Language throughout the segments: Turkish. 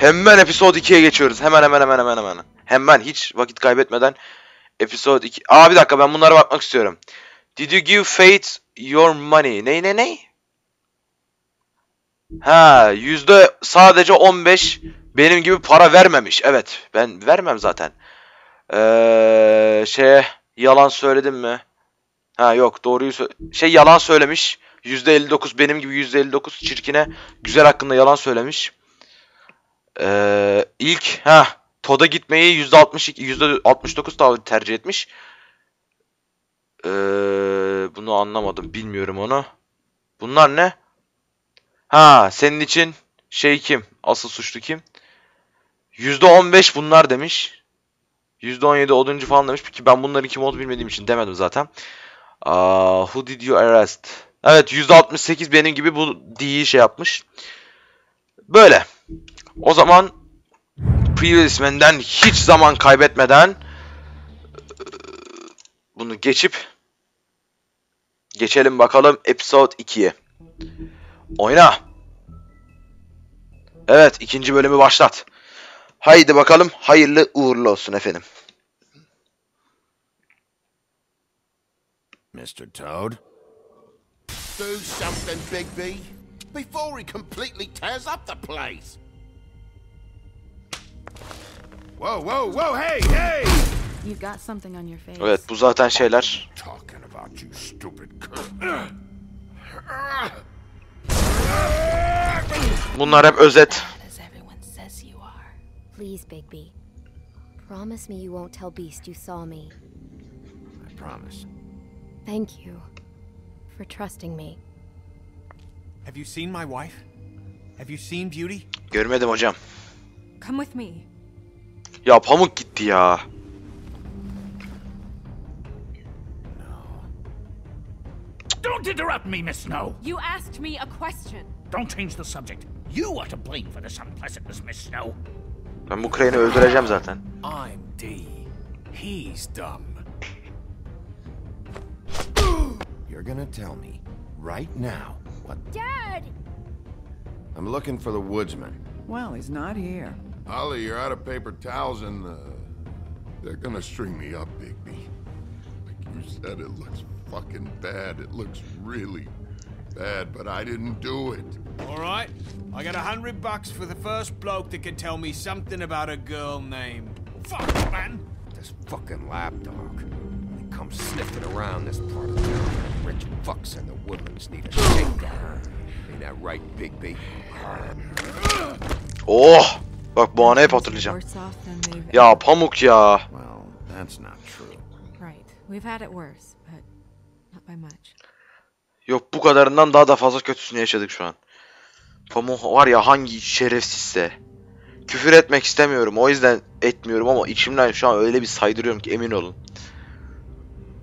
Hemen episode 2'ye geçiyoruz. Hemen. Hemen hiç vakit kaybetmeden episode 2. Aa bir dakika, ben bunlara bakmak istiyorum. Did you give Fate your money? Ne? Ha, sadece 15 benim gibi para vermemiş. Evet, ben vermem zaten. Yalan söyledim mi? Ha yok, doğruyu yalan söylemiş. %59 benim gibi, %59 çirkine güzel hakkında yalan söylemiş. Todd'a gitmeyi %69 tercih etmiş. Bunu anlamadım, bilmiyorum onu. Bunlar ne? Ha, senin için kim? Asıl suçlu kim? %15 bunlar demiş. %17 oduncu falan demiş. Ki ben bunların kim olduğunu bilmediğim için demedim zaten. Who did you arrest? Evet, %68 benim gibi bu D'yi yapmış. Böyle. O zaman Previous Man'den hiç zaman kaybetmeden bunu geçelim bakalım Episode 2'ye. Oyna. Evet, ikinci bölümü başlat. Haydi bakalım, hayırlı uğurlu olsun efendim. Mr. Toad? Do something, Big B, before he completely tears up the place. Whoa, hey! You've got something on your face. Evet, bu zaten şeyler. Talking about you stupid. Bunlar hep özet. Please, Bigby. Promise me you won't tell Beast you saw me. I promise. Thank you for trusting me. Have you seen my wife? Have you seen Beauty? Görmedim hocam. Come with me. Ya Pamuk gitti ya. Don't interrupt me, Miss Snow. You asked me a question. Don't change the subject. You are to blame for this unpleasantness, Miss Snow. Ben bu Crane'i öldüreceğim zaten. I'm D. He's dumb. You're gonna tell me right now what... Dad! I'm looking for the woodsman. Well, he's not here. Ollie, you're out of paper towels and they're gonna string me up, Bigby. Like you said, it looks fucking bad. It looks really bad, but I didn't do it. All right, I got $100 for the first bloke that can tell me something about a girl named... Fuck, man! This fucking lapdog. He comes sniffing around this part of town. Rich fucks in the woodlands need a shakedown. Ain't that right, Bigby? Oh! Bak bu anı hep hatırlayacağım. Ya Pamuk ya. Well, that's not true. Right. We've had it worse, but not by much. Yok, bu kadarından daha da fazla kötüsünü yaşadık şu an. Pamuk var ya, hangi şerefsizse. Küfür etmek istemiyorum, o yüzden etmiyorum ama içimden şu an öyle bir saydırıyorum ki emin olun.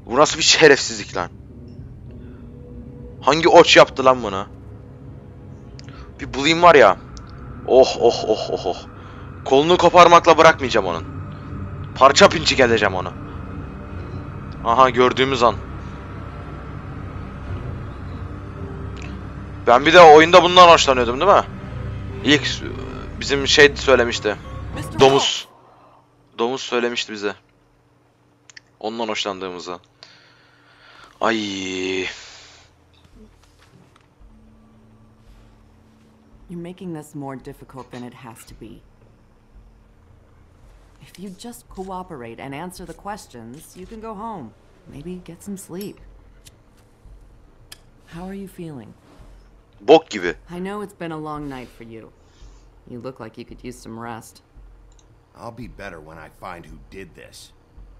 Bu nasıl bir şerefsizlik lan? Hangi oç yaptı lan bunu? Bir bulayım var ya. Oh. Kolunu koparmakla bırakmayacağım onun. Parça pinçik edeceğim onu. Aha, gördüğümüz an. Ben bir de oyunda bundan hoşlanıyordum değil mi? İlk bizim söylemişti. Domuz. Domuz söylemişti bize. Ondan hoşlandığımızı. Ay. You're making this more difficult than it has to be. If you just cooperate and answer the questions, you can go home. Maybe get some sleep. How are you feeling? Bok gibi. I know it's been a long night for you. You look like you could use some rest. I'll be better when I find who did this,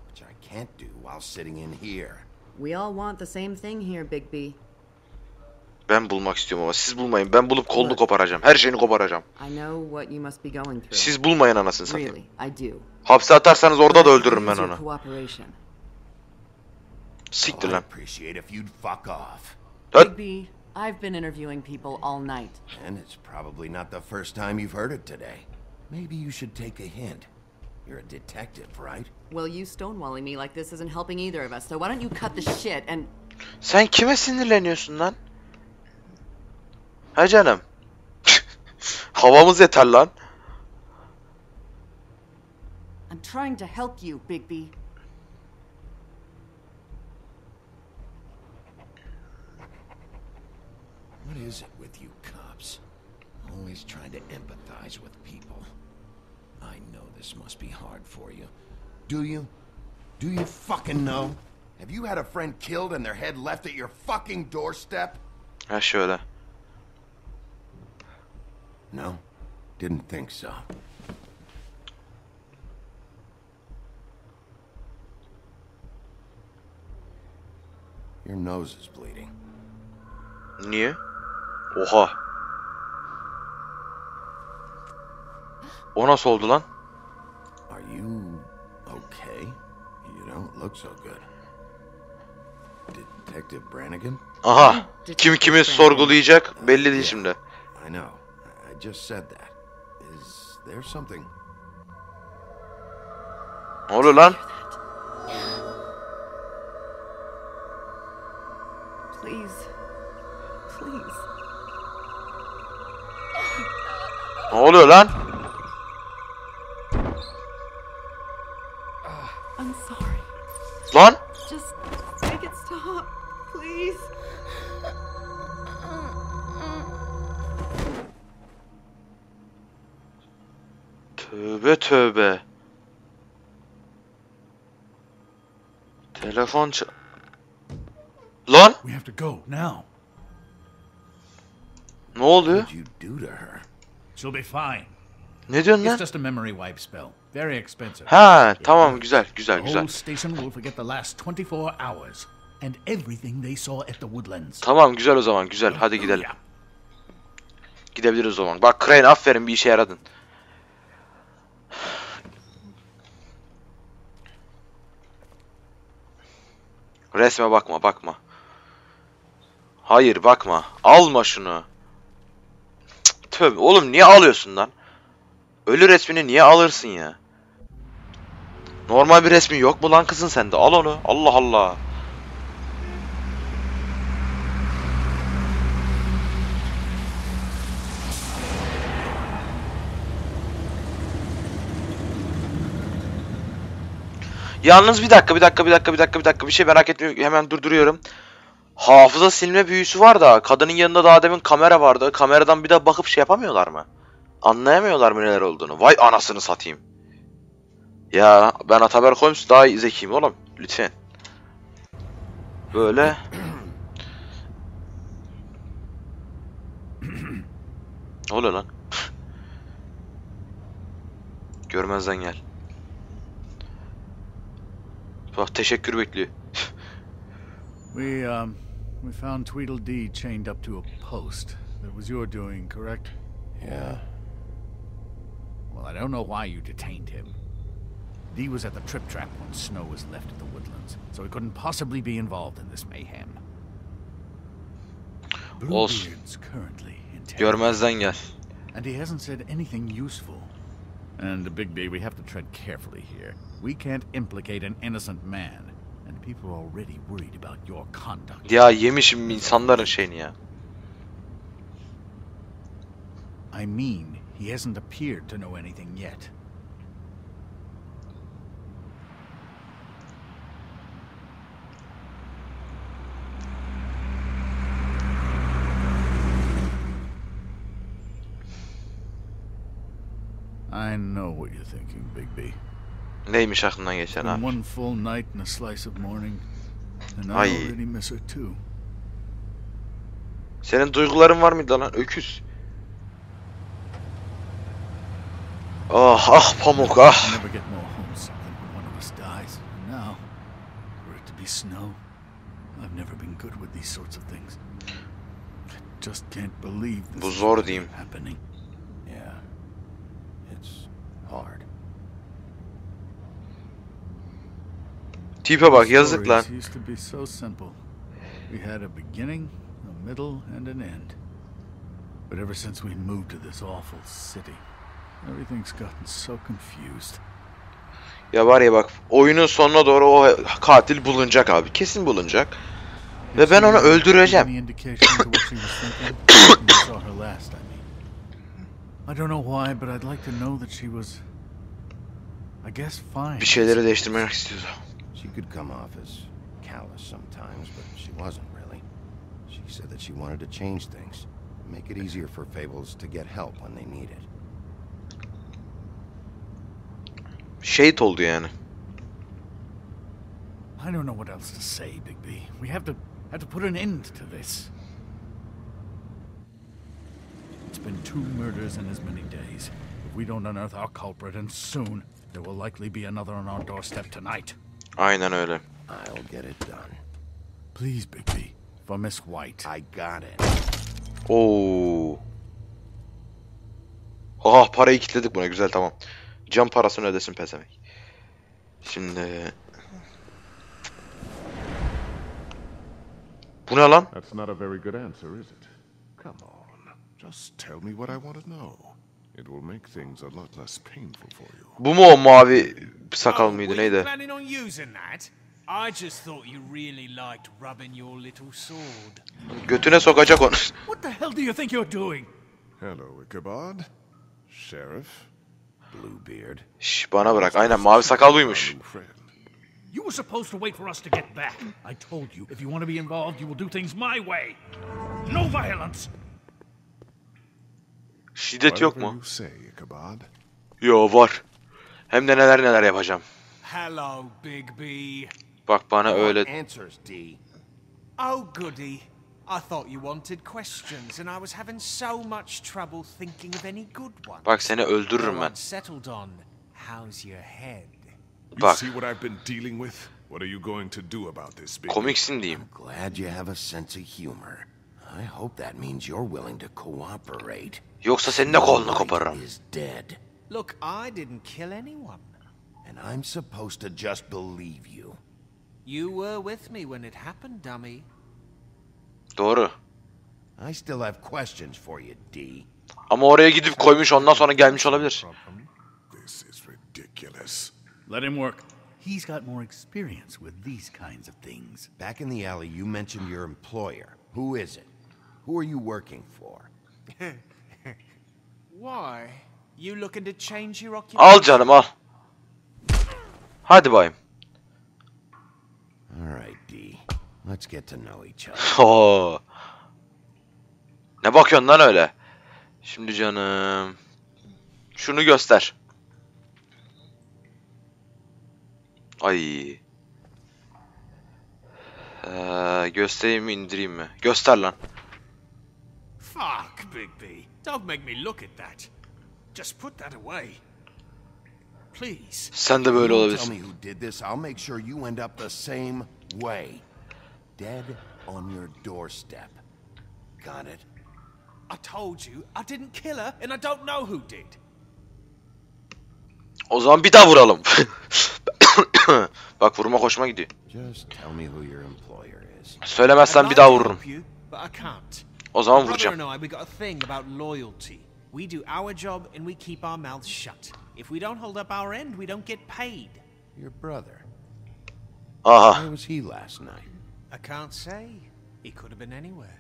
which I can't do while sitting in here. We all want the same thing here, Bigby. Ben bulmak istiyorum ama siz bulmayın. Ben bulup kolunu koparacağım. Her şeyini koparacağım. I know what you must be going through. Siz bulmayın anasını satayım. Really, I do. Hapse atarsanız orada da öldürürüm ben onu. Siktir lan. Appreciate if you'd fuck off. Bigby, I've been interviewing people all night. And it's probably not the first time you've heard it today. Maybe you should take a hint. You're a detective, right? Well, you stonewalling me like this isn't helping either of us. So why don't you cut the shit and... Sen kime sinirleniyorsun lan? Ha canım. Havamız yeter lan. trying to help you, Bigby. What is it with you cops? Always trying to empathize with people. I know this must be hard for you. Do you? Do you fucking know? Have you had a friend killed and their head left at your fucking doorstep? Ha şöyle. No, didn't think so. Your nose is bleeding. Niye? Oha. O nasıl oldu lan? Are you okay? You don't look so good. Detective Brannigan? Aha. Kim kimi sorgulayacak belli değil şimdi. I know. I just said that. Is there something? Ne oluyor lan? Please. Please. Ne oluyor lan? I'm sorry. Lan? Just make it stop. Please. Tövbe tövbe. Telefon Lan? We have to go now. Ne oluyor? What did you do to her? She'll be fine. Ne diyorsun It's lan? just a memory wipe spell. Very expensive. Ha, tamam güzel güzel The güzel. whole station will forget the last 24 hours and everything they saw at the Woodlands. Tamam güzel o zaman güzel. Hadi gidelim. Yeah. Gidebiliriz o zaman. Bak Crane aferin bir işe yaradın. Resme bakma bakma. Hayır bakma. Alma şunu. Cık, tövbe oğlum niye alıyorsun lan? Ölü resmini niye alırsın ya? Normal bir resmi yok mu lan kızın sende? Al onu. Allah Allah. Yalnız bir dakika bir şey merak etmiyorum, hemen durduruyorum. Hafıza silme büyüsü var da kadının yanında daha demin kamera vardı. Kameradan bir daha bakıp şey yapamıyorlar mı? Anlayamıyorlar mı neler olduğunu? Vay anasını satayım. Ya ben Ataber Holmes daha zekiyim oğlum. Lütfen. Böyle. Ne oluyor lan? Görmezden gel. Bak teşekkür bekliyor. We found Tweedledee chained up to a post. That was your doing, correct? Yeah. Well, I don't know why you detained him. Dee was at the Trip Trap when Snow was left at the Woodlands, so he couldn't possibly be involved in this mayhem. Olsun. Bluebeard's currently in town. Görmezden gel. And he hasn't said anything useful. And Bigby, we have to tread carefully here. We can't implicate an innocent man. And people are already worried about your conduct. Ya yemişim insanların şeyini ya. I mean, he hasn't appeared to know anything yet. I know what you're thinking, Bigby. Neymiş aklından geçen abi? One full night and a slice of morning, and I Ay. already miss her too. Senin duyguların var mıydı lan öküz? Ah ah Pamuk ah. I never get more homesick than when one of us dies. And now, for it to be Snow, I've never been good with these sorts of things. I just can't believe this Bu is zor diyeyim. happening. Yeah. It's hard. Tipe bak yazık lan. Stories used to be so simple. We had a beginning, a middle, and an end. But ever since we moved to this awful city, everything's gotten so confused. Ya var ya bak oyunun sonuna doğru o katil bulunacak abi. Kesin bulunacak. Ve ben onu öldüreceğim. Any indication to what she was thinking when we saw her last, I mean. I don't know why, but I'd like to know that she was I guess fine. Bir şeyleri değiştirmek istiyordu. She could come off as callous sometimes, but she wasn't really. She said that she wanted to change things, make it easier for Fables to get help when they need it. Şehit oldu yani. I don't know what else to say, Bigby. We have to put an end to this. It's been 2 murders in as many days. If we don't unearth our culprit, and soon, there will likely be another on our doorstep tonight. Aynen öyle. I'll get it done. Please, Bigby, for Miss White. I got it. Oo. Ah, parayı kilitledik buna, güzel, tamam. Cam parasını ödesin pezevenk. Şimdi bu ne lan? That's not a very good answer, is it? Come on. Just tell me what I want to know. It will make things a lot less painful for you. Bu mu o mavi sakal mıydı, were you neydi? planning on using that? I just thought you really liked rubbing your little sword. Götüne sokacak onu. What the hell do you think you're doing? Hello, Ichabod. Sheriff. Bluebeard. Şş, bana bırak. Aynen, mavi sakal buymuş. New friend. You were supposed to wait for us to get back. I told you, if you want to be involved, you will do things my way. No violence. Şiddet yok Whatever mu? you say, Ichabod. Yo, var. Hem de neler neler yapacağım. Hello, Big B. Bak bana öyle. Answers, D. Oh, goody. I thought you wanted questions, and I was having so much trouble thinking of any good ones. Bak seni öldürürüm No ben. one settled on how's your head. You Bak. see what I've been dealing with? What are you going to do about this, Big? Komiksin diyeyim. Glad you have a sense of humor. I hope that means you're willing to cooperate. Yoksa senin de kolunu koparırım. Is dead, Look, I didn't kill anyone. and I'm supposed to just believe you. You were with me when it happened, dummy. Doğru. I still have questions for you, D. Ama oraya gidip koymuş, ondan sonra gelmiş olabilir. This is ridiculous. Let him work. He's got more experience with these kinds of things. Back in the alley, you mentioned your employer. Who is it? Who are you working for? Why? You looking to change your occupation? Al canım, al. Hadi bayım. All right, D. Let's get to know each other. Oo. Ne bakıyorsun lan öyle? Şimdi canım. Şunu göster. Ay. Göstereyim mi, indireyim mi? Göster lan. Fuck, Big B. Don't make me look at that. Just put that away. Please. Sen de böyle You tell olabilirsin. me who did this, I'll make sure you end up the same way. Dead on your doorstep. Got it? I told you I didn't kill her, and I don't know who did. O zaman bir daha vuralım. Bak, vurma hoşuma gidiyor. Just tell me who your employer is. Söylemezsen I'd bir daha like to vururum. help you, but I can't. O zaman My brother vuracağım. and I, we got a thing about loyalty. We do our job and we keep our mouths shut. If we don't hold up our end, we don't get paid. Your brother. Aha. Where was he last night? I can't say. He could have been anywhere.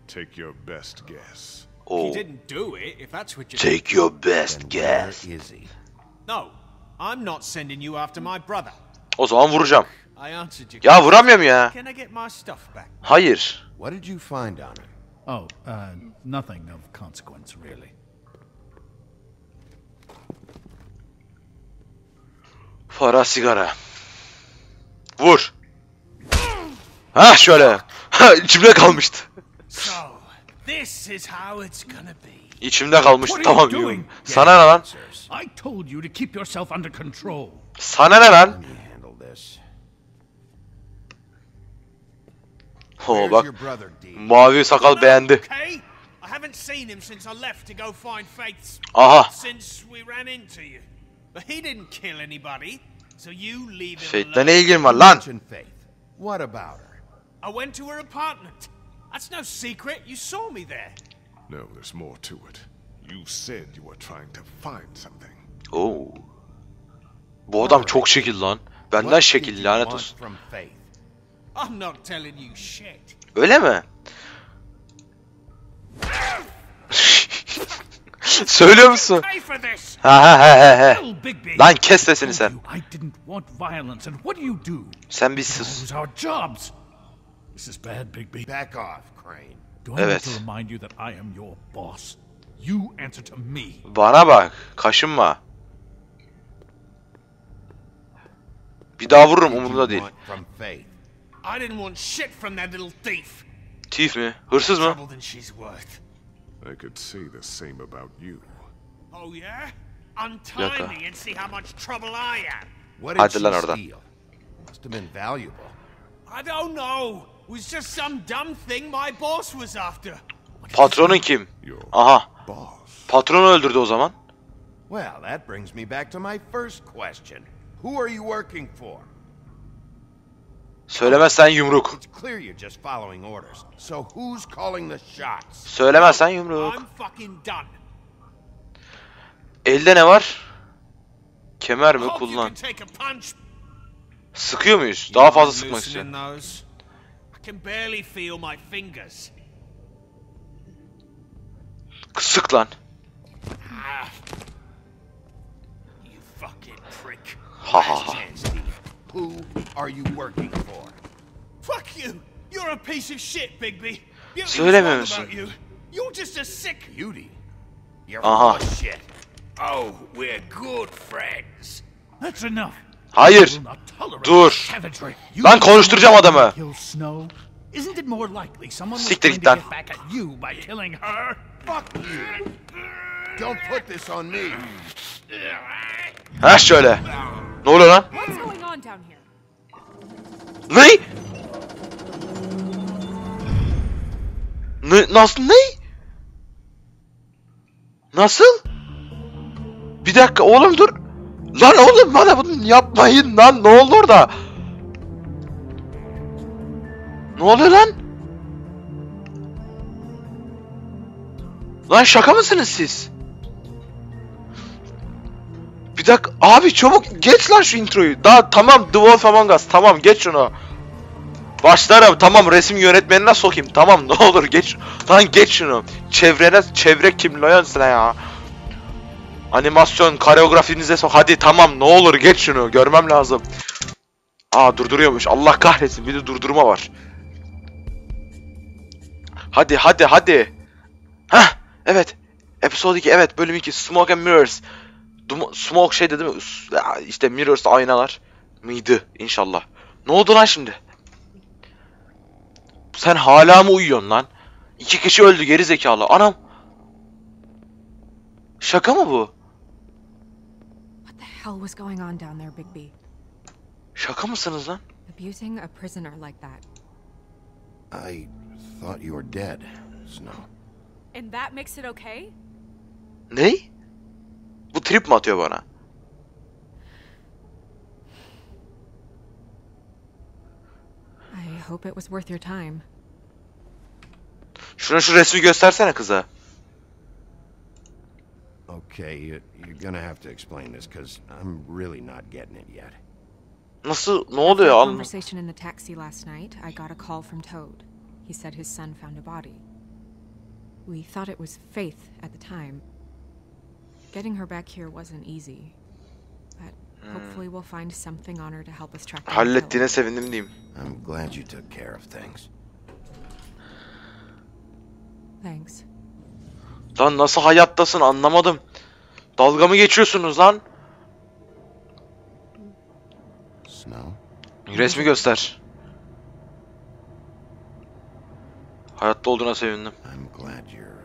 Take your best guess. He Oo. didn't do it, if that's what you Take your best And guess. where is he? No, I'm not sending you after my brother. O zaman vuracağım. I answered you. Ya vuramıyorum ya. Can I get my stuff back? Hayır. What did you find on her? Oh, nothing of consequence, really. Para, sigara. Vur. Ha şöyle. Ha, içimde kalmıştı. So, this is how it's gonna be. İçimde kalmıştı. What are you Tamam. doing? Sana ne lan? I told you to keep yourself under control. Sana ne lan? Let me handle this. Oo Where's bak. your brother, D? Mavi sakal beğendi. Okay? I haven't seen him since I left to go find Faith's. Aha. Since we ran into you. But he didn't kill anybody, so you leave him Faith'le alone. ne ilgin var lan? Mention Faith. What about her? I went to her apartment. That's no secret. You saw me there. No, there's more to it. You said you were trying to find something. Oo. Bu adam çok şekil lan. Benden What şekil, did you lanet want olsun. from Faith? I'm not telling you shit. Öyle mi? Söylüyor musun? Pay for this. He. Well, Bigby, Lan kes sesini I sen. told you I didn't want violence, and what do? Sen bir That sus. was our jobs. This is bad, Bigby. Back off, Crane. Do I need Evet. to remind you that I am your boss? You answer to me. Bana bak. Kaşınma. Bir daha vururum umurumda değil. From Faith. I didn't want shit from that little thief. Thief mi? Hırsız mı? Trouble than she's worth. I could say the same about you. Oh yeah? Untie Yaka. me and see how much trouble I am. What did Hadi she lan oradan. steal? Must have been valuable. I don't know. It was just some dumb thing my boss was after. Patronun kim? Your Aha. boss. Patronu öldürdü o zaman. Well, that brings me back to my first question. Who are you working for? Söylemezsen yumruk. It's clear you're just following orders. So who's calling the shots? Söylemezsen yumruk. I'm fucking done. Elde ne var? Kemer mi? Hope you Kullan. can take a punch. Sıkıyor muyuz? Daha fazla I'm sıkmak loosening istiyorum. those. I can barely feel my fingers. Sık lan. Ah. You fucking prick. Ha ha ha. Last chance, Steve. Who are you working for? Fuck you! You're a piece of shit, Bigby. Beauty's Söylemiyor wrong musun? about you. You're just a sick. Beauty. You're Aha. full of shit. Oh, we're good friends. That's enough. I Hayır. will not tolerate Dur. savagery. You Lan konuşturacağım adamı. kill Snow. Isn't it more likely someone was Siktir trying git to lan. get back at you by killing her? Fuck you. Don't put this on me. Ha şöyle. Ne oluyor lan? What's going on down here? Ne? Nasıl ne? Nasıl? Bir dakika oğlum dur. Lan oğlum bana bunu yapmayın lan. Ne oldu orada? Ne oluyor lan? Lan şaka mısınız siz? Bir dakika abi çabuk geç lan şu introyu. Daha tamam The Wolf Among Us tamam geç şunu. Başlarım tamam resim yönetmenine sokayım tamam ne olur geç. Lan geç şunu. Çevre kim lan sen ya. Animasyon koreografinize sok hadi tamam ne olur geç şunu görmem lazım. Aa durduruyormuş Allah kahretsin bir de durdurma var. Hadi. Hah evet. Episode 2 evet bölüm 2 Smoke and Mirrors. Smoke şeydi değil mi? İşte Mirrors aynalar. Mıydı inşallah. Ne oldu lan şimdi? Sen hala mı uyuyorsun lan? 2 kişi öldü geri zekalı. Anam. Şaka mı bu? What the hell was going on down there, Bigby? Şaka mısınız lan? Abusing a prisoner like that. I thought you were dead, Snow. And that makes it okay? Ne? Bu trip mi atıyor bana? I hope it was worth your time. Şuna şu resmi göstersene kıza. Okay, you're gonna have to explain this, because I'm really not getting it yet. Nasıl? Ne After oluyor? our Anla. conversation in the taxi last night, I got a call from Toad. He said his son found a body. We thought it was Faith at the time. Getting her back here wasn't easy. But hopefully we'll find something on her to help us track down the killer. Hallettiğine sevindim diyeyim. I'm glad you took care of things. Thanks. Lan nasıl hayattasın anlamadım. Dalga mı geçiyorsunuz lan? Snow? Resmi göster. Hayatta olduğuna sevindim. I'm glad you're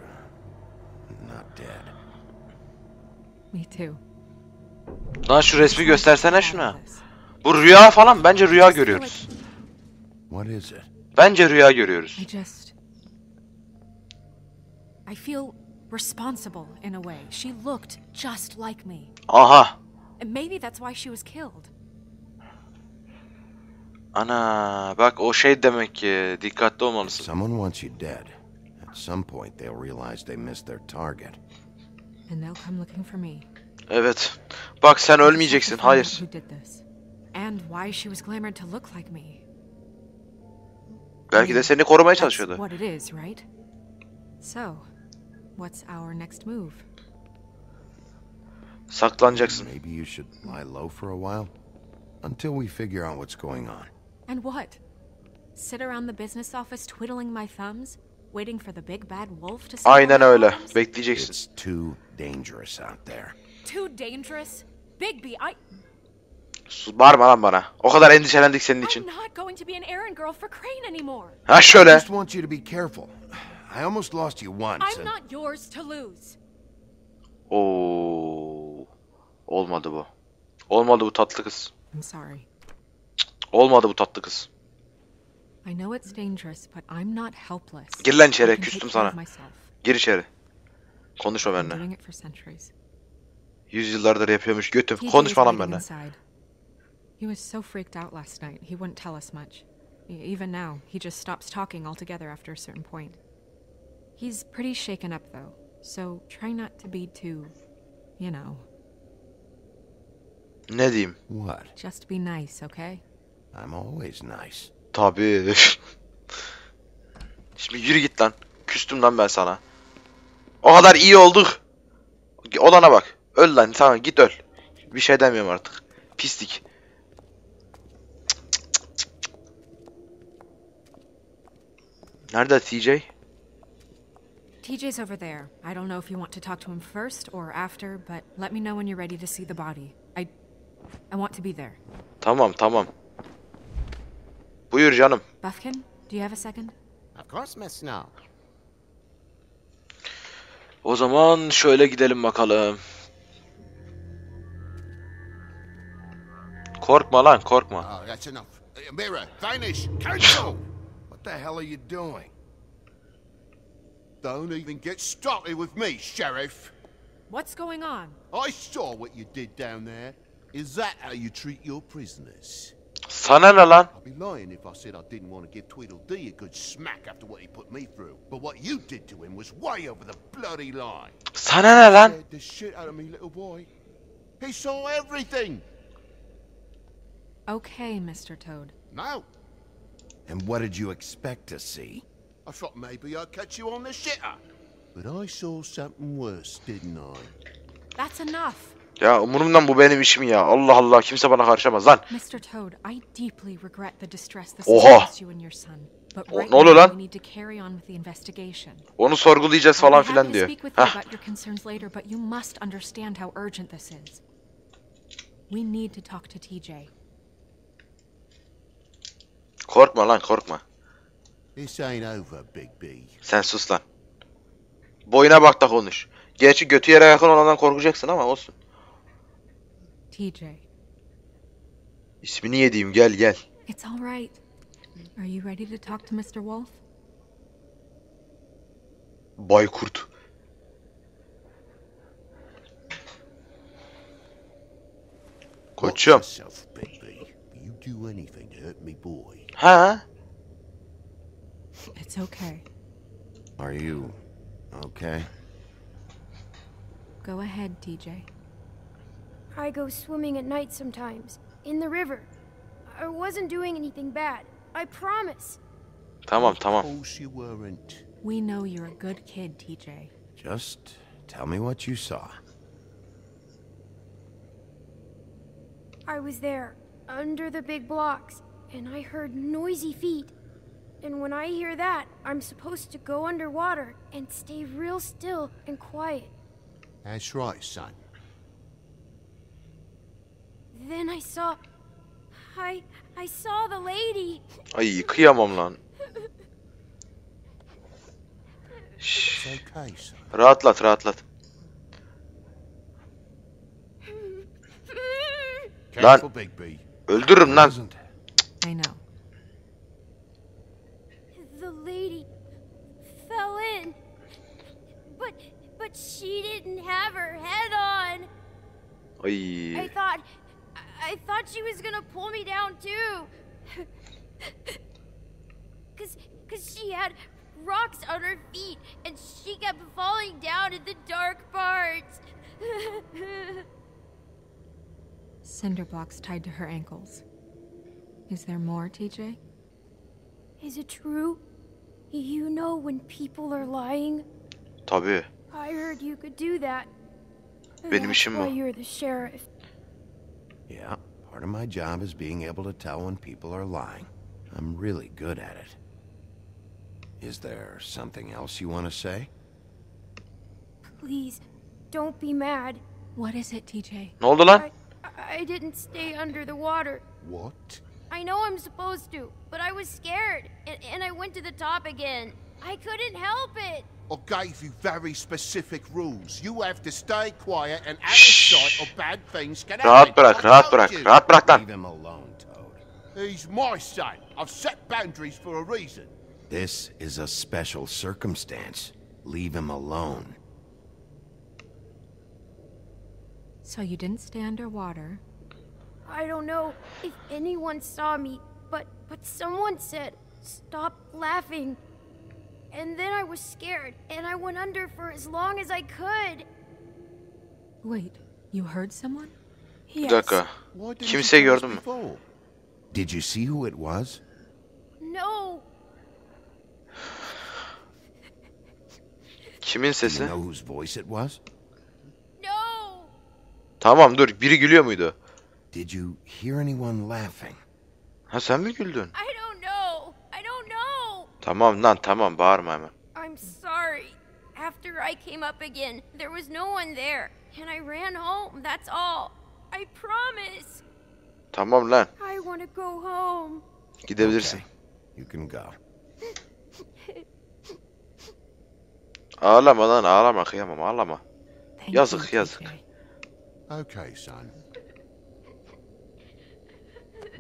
not dead. Me too. Lan şu resmi göstersene şuna. Bu rüya falan bence rüya görüyoruz. What is it? Bence rüya görüyoruz. I feel responsible in a way. She looked just like me. Aha. And maybe that's why she was killed. Ana bak o şey demek ki dikkatli olmalısın. Someone wants you dead. At some point they'll realize they missed their target. And they'll come looking for me. Evet. Bak sen ölmeyeceksin. Hayır. Who did this? And why she was glamored to look like me. Belki de seni korumaya That's çalışıyordu. what it is, right? So, what's our next move? Saklanacaksın. Maybe you should lie low for a while until we figure out what's going on. And what? Sit around the business office twiddling my thumbs, waiting for the big bad wolf to solve Aynen my öyle. problems? Bekleyeceksin. It's too dangerous out there. Too dangerous? Bigby, Bağırma lan bana. O kadar endişelendik senin I'm için. not going to be an errand girl for Crane anymore. Ha I şöyle. just want you to be careful. I almost lost you once. I'm not yours to lose. Oo. Olmadı bu. Olmadı bu tatlı kız. I'm sorry. Olmadı bu tatlı kız. I know it's dangerous, but I'm not helpless. Gir lan içeri. I can Küstüm take care of sana. myself. Gir içeri. Konuşma I've been benimle. doing it for centuries. Yüzyıllardır yapıyormuş götüm. TJ is Konuşma lan waiting benimle. inside. He was so freaked out last night, he wouldn't tell us much. Even now, he just stops talking altogether after a certain point. He's pretty shaken up, though, so try not to be too, you know. Ne diyeyim? What? Just be nice, okay? I'm always nice. Tabii. Şimdi yürü git lan. Küstüm lan ben sana. O kadar iyi olduk. Olana bak. Öl lan, tamam git öl. Bir şey demiyorum artık. Pislik. Nerede TJ? TJ's over there. I don't know if you want to talk to him first or after, but let me know when you're ready to see the body. I want to be there. Tamam tamam. Buyur canım. Buffkin, do you have a second? Of course, Miss Snow. O zaman şöyle gidelim bakalım. Korkma lan, korkma. Oh, that's enough. Mira, finish. Cancel. What the hell are you doing? Don't even get started with me, Sheriff. What's going on? I saw what you did down there. Is that how you treat your prisoners? Sana ne lan? I'd be lying if I said I didn't want to give Tweedledee a good smack after what he put me through. But what you did to him was way over the bloody line. Sana ne lan? Scared the shit out of me, little boy. He saw everything. Okay, Mr. Toad. No, And what did you expect to see? I thought maybe I'd catch you on the shitter. But I saw something worse, didn't I? That's enough. Ya umurumdan, bu benim işim ya. Allah Allah, kimse bana karışamaz lan. Mr. Toad, I deeply regret the distress this Oha! has caused you and your son. But right Ne oluyor now lan? we need to carry on with the investigation. Onu sorgulayacağız I'll falan be happy filan to diyor. speak with you Hah. about your concerns later, but you must understand how urgent this is. We need to talk to TJ. Korkma lan, korkma. This ain't over, Big B. Sen sus lan. Boyuna bak da konuş. Gerçi götü yere yakın olandan korkacaksın ama olsun. TJ, İsmini yediğim, gel gel. it's all right. Are you ready to talk to Mr. Wolf? Baykurt. Koçum. Watch yourself, Big B. You do anything to hurt me, boy. Ha? It's okay. Are you okay? Go ahead, TJ. I go swimming at night sometimes, in the river. I wasn't doing anything bad. I promise. Tamam tamam. Of course you weren't. We know you're a good kid, TJ. Just tell me what you saw. I was there, under the big blocks, and I heard noisy feet. And when I hear that, I'm supposed to go underwater and stay real still and quiet. That's right, son. Then I saw... I saw the lady. Ay kıyamam lan. It's okay, son. Rahatlat rahatlat. Careful, Big B. Öldürürüm lan. Isn't I know. The lady fell in. But she didn't have her head on. Ay. I thought she was gonna pull me down too. Cause she had rocks on her feet and she kept falling down in the dark parts. Cinder blocks tied to her ankles. Is there more, TJ? Is it true? You know when people are lying? Tabii. I heard you could do that. Benim işim That's bu. why you're the sheriff. Yeah, part of my job is being able to tell when people are lying. I'm really good at it. Is there something else you want to say? Please, don't be mad. What is it, TJ? Ne oldu lan? I didn't stay under the water. What? I know I'm supposed to, but I was scared, and I went to the top again. I couldn't help it. I gave you very specific rules. You have to stay quiet and out of sight or bad things can happen. Rahat bırak, I rahat told bırak, you. rahat bırak lan. Leave him alone, Toad. He's my son. I've set boundaries for a reason. This is a special circumstance. Leave him alone. So you didn't stay underwater. I don't know if anyone saw me, but someone said, "Stop laughing." And then I was scared, and I went under for as long as I could. Wait, you heard someone? Bir Yes. dakika. Why didn't Kimseyi you tell us gördün mü? before? Did you see who it was? No. Kimin Do you sesi? know whose voice it was? No. Tamam dur. Biri gülüyor muydu? Did you hear anyone laughing? Ha sen mi güldün? I don't know. I don't know. Tamam lan tamam bağırma hemen. I'm sorry. After I came up again, there was no one there, and I ran home. That's all. I promise. Tamam lan. I want to go home. Gidebilirsin. Okay, you can go. Ağlama lan ağlama kıyamam ağlama. Thank Yazık, you, yazık. TJ. Okay, son.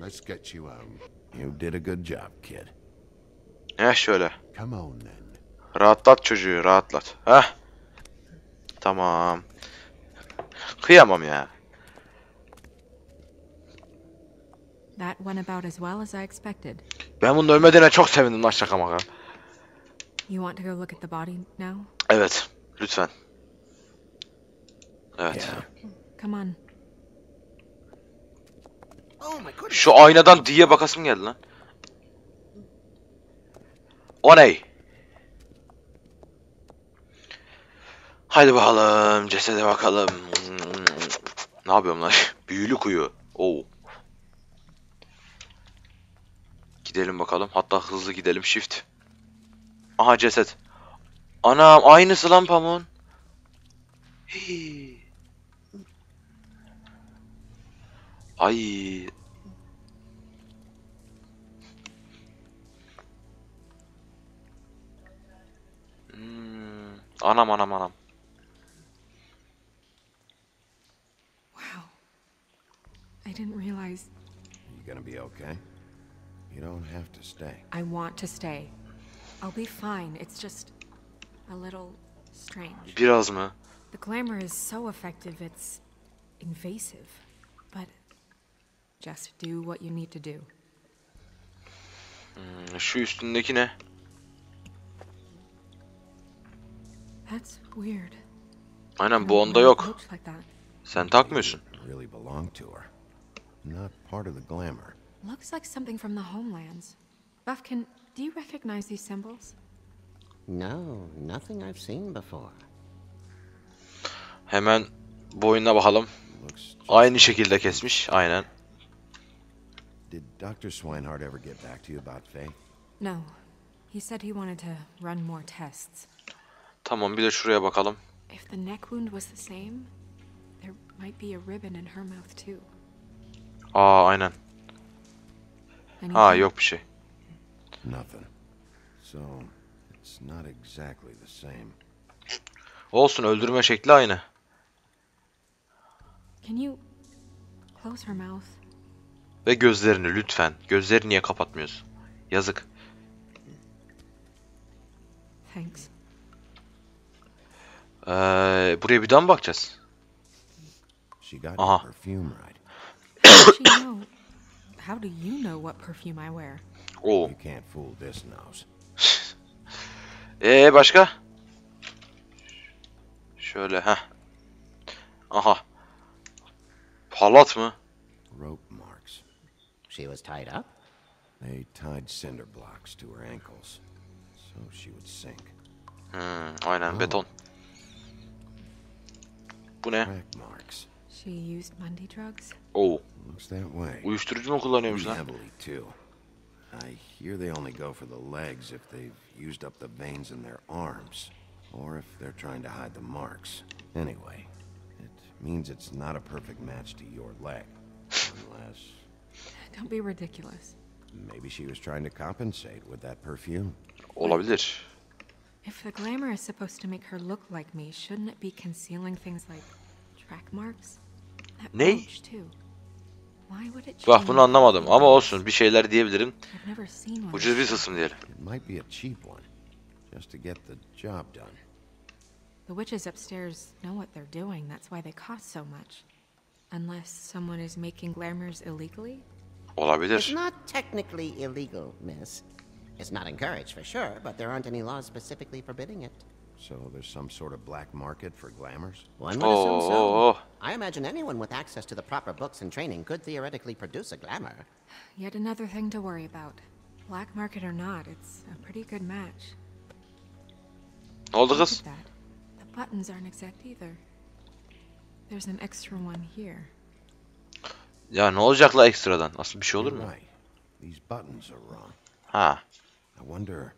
Let's get you home. You did a good job, kid. Heh şöyle. Come on then. Rahatlat çocuğu rahatlat. Heh. Tamam. Kıyamam ya. That went about as well as I expected. Ben bunun ölmediğine çok sevindim lan şaka maka. You want to go look at the body now? Evet. Lütfen. Evet. Yeah. Come on. Oh my goodness. Şu aynadan diye bakasım geldi lan. O ne? Haydi bakalım. Cesede bakalım. Ne yapıyorum lan? Büyülü kuyu. Oo. Gidelim bakalım. Hatta hızlı gidelim. Shift. Aha ceset. Anam aynısı lan pamuğun. Hii. Ay. Anam anam anam. Wow. I didn't realize. You gonna be okay? You don't have to stay. I want to stay. I'll be fine. It's just a little strange. Biraz mı? The glamour is so effective, it's invasive. But just do what you need to do. Şu üstündeki ne? That's weird. Aynen I bu don't onda know it yok. looks like that. Sen takmıyorsun. Really belong to her. Not part of the glamour. Looks like something from the homelands. Buffkin, do you recognize these symbols? No, nothing I've seen before. Hemen boynuna bakalım. Looks just Aynı şekilde kesmiş. Aynen. Did Dr. Swinehart ever get back to you about Faye? No. He said he wanted to run more tests. Tamam bir de şuraya bakalım. If the neck wound was the same, there might be a ribbon in her mouth too. Aa aynen. Anything? Yok bir şey. Nothing. So, it's not exactly the same. Olsun öldürme şekli aynı. Can you close her mouth? Ve gözlerini lütfen. Gözlerini niye kapatmıyorsun? Yazık. Thanks. Buraya bir daha mı bakacağız? She got Aha. your perfume right. How does she know? How do you know what perfume I wear? Oo. You can't fool this nose. Başka? Şöyle ha. Aha. Halat mı? Rope marks. She was tied up? They tied cinder blocks to her ankles, so she would sink. Aynen beton. Bu ne? Track marks. She used Mundy drugs? Oo. Looks that way. Uyuşturucu mu kullanıyormuş lan? Heavily too. I hear they only go for the legs if they've used up the veins in their arms, or if they're trying to hide the marks. Anyway, it means it's not a perfect match to your leg, unless... Don't be ridiculous. Maybe she was trying to compensate with that perfume. Olabilir. If the glamour is supposed to make her look like me, shouldn't it be concealing things like track marks? That Ne? brooch too. Why would it Bak bunu change anlamadım ama everything? olsun bir şeyler diyebilirim. I've never seen one. Ucuz bir tılsım diyelim. It might be a cheap one, just to get the job done. The witches upstairs know what they're doing. That's why they cost so much. Unless someone is making glamours illegally? It's Olabilir. not technically illegal, miss. It's not encouraged for sure, but there aren't any laws specifically forbidding it. So there's some sort of black market for glamours? One would assume so. Oo. I imagine anyone with access to the proper books and training could theoretically produce a glamour. Yet another thing to worry about. Black market or not, it's a pretty good match. Ne oldu Look kız? at that. The buttons aren't exact either. There's an extra one here. Ya ne olacak la ekstradan? Aslında bir şey olur mu? You're right. These buttons are wrong. Ha. I wonder...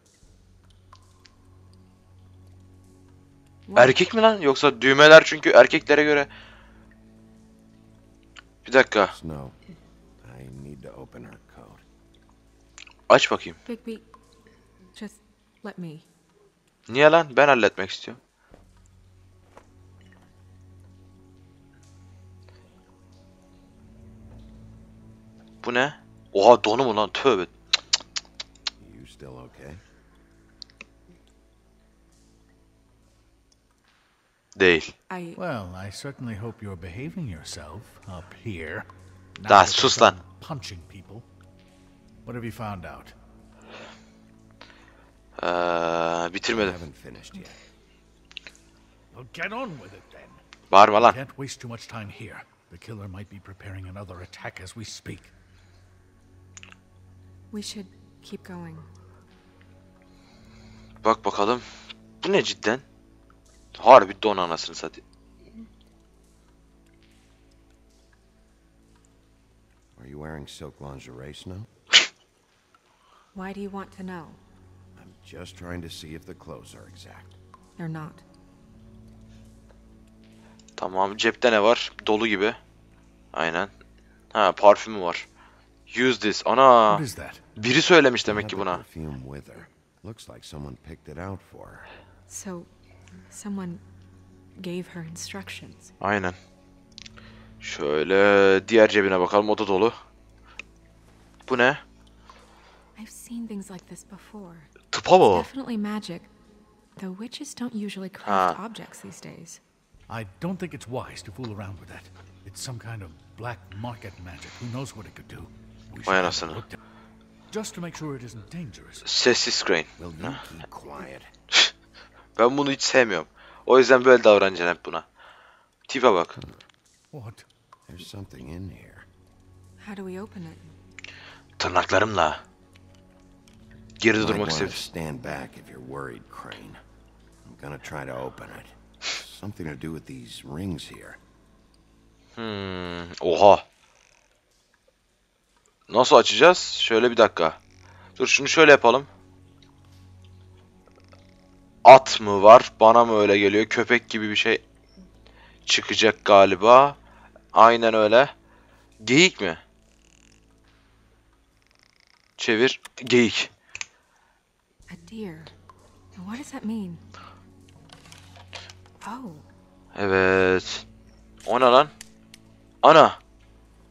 Erkek mi lan? Yoksa düğmeler çünkü erkeklere göre. Bir dakika. Snow, I need to open her code. Aç bakayım. Bigby, just let me. Niye lan? Ben halletmek istiyorum. Bu ne? Oha donu mu lan? Tövbe. You still okay? Değil. Well, I certainly hope you're behaving yourself up here. Now Daha that sus you're lan. done punching people. What have you found out? I Bitirmedim. haven't finished yet. Well, get on with it then. Bağırma lan. Can't waste too much time here. The killer might be preparing another attack as we speak. We should keep going. Bak bakalım. Bu ne cidden? Harbi don anasını satayım. Are you wearing silk lingerie, Snow? Why do you want to know? I'm just trying to see if the clothes are exact. They're not. Tamam, cepte ne var? Dolu gibi. Aynen. Ha, parfümü var. Use this. Ana. What is that? Biri söylemiş I demek had ki the buna. perfume with her. Looks like someone picked it out for her. So, someone gave her instructions. Aynen. Şöyle diğer cebine bakalım. O da dolu. Bu ne? I've seen things like this before. Tıpa It's bu. definitely magic. Though witches don't usually craft Ha. objects these days. I don't think it's wise to fool around with that. It's some kind of black market magic. Who knows what it could do? We should Vay have it anasını. looked at, just to make sure it isn't dangerous. Sessiz Crane. Will you keep quiet? Ben bunu hiç sevmiyorum. O yüzden böyle davranacaksın hep buna. Tipe bak. What? There's something in here. How do we open it? Tırnaklarımla. Geride Might durmak wanna istedim. stand back if you're worried, Crane. I'm gonna try to open it. Something to do with these rings here. Oha. Nasıl açacağız? Şöyle bir dakika. Dur şunu şöyle yapalım. At mı var? Bana mı öyle geliyor? Köpek gibi bir şey çıkacak galiba. Aynen öyle. Geyik mi? Çevir. Geyik. A deer. Now what does that mean? Oh, Evet. O ne lan? Ana.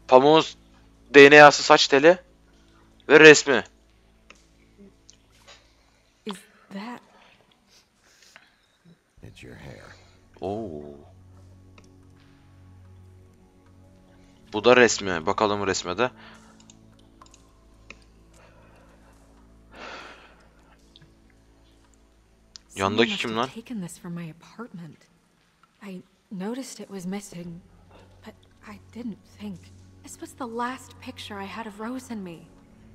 Pamuğun DNA'sı saç teli. Ve resmi. is that... It's your hair. Oo. Bu da resmi. Bakalım resme de. Yandaki Someone kim must lan? have taken this from my apartment. I noticed it was missing, but I didn't think. This was the last picture I had of Rose and me.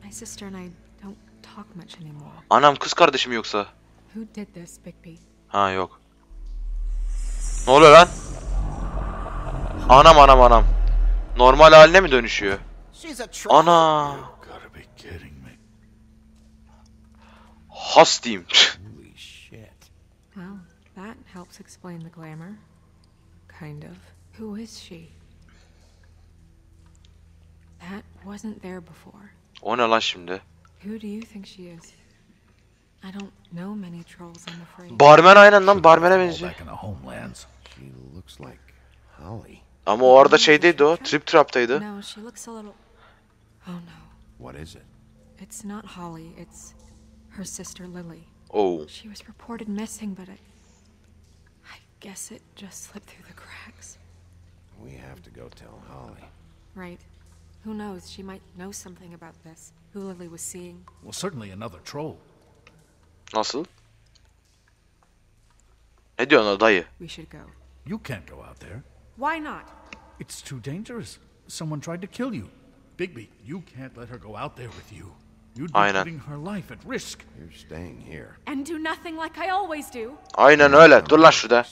My sister and I don't talk much anymore. Anam kız kardeşim yoksa? Who did this, Bigby? Ha yok. Ne oluyor lan? Anam anam anam. Normal haline mi dönüşüyor? Ana. Gotta be kidding me. Has diyeyim. Holy shit. Well, that helps explain the glamour. Kind of. Who is she? That wasn't there before. O ne lan şimdi? Who do you think she is? I don't know many trolls, I'm afraid. Barmen aynen lan, barmene benziyor. Back in the homelands. She looks like Holly. Ama o arada şeydeydi o. Trap'taydı. No, she looks a little... Oh no. What is it? It's not Holly, it's her sister Lily. Oh. She was reported missing, but I guess it just slipped through the cracks. We have to go tell Holly. Right. Who knows, she might know something about this. Who Lily was seeing. Well, certainly another troll. Nasıl? Ne diyorsun o dayı? We should go. You can't go out there. Why not? It's too dangerous. Someone tried to kill you. Bigby, you can't let her go out there with you. You'd be Aynen. putting her life at risk. You're staying here. And do nothing like I always do. Aynen öyle. Dur lan şurada.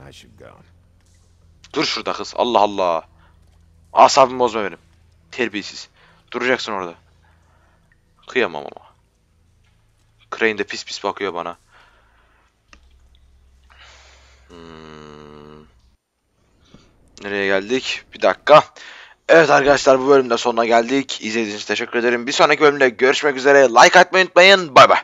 I should go. Dur şurada kız. Allah Allah. Asabımı bozma benim. Terbiyesiz. Duracaksın orada. Kıyamam ama. Crane de pis pis bakıyor bana. Nereye geldik? Bir dakika. Evet arkadaşlar, bu bölümde sonuna geldik. İzlediğiniz için teşekkür ederim. Bir sonraki bölümde görüşmek üzere. Like atmayı unutmayın. Bay bay.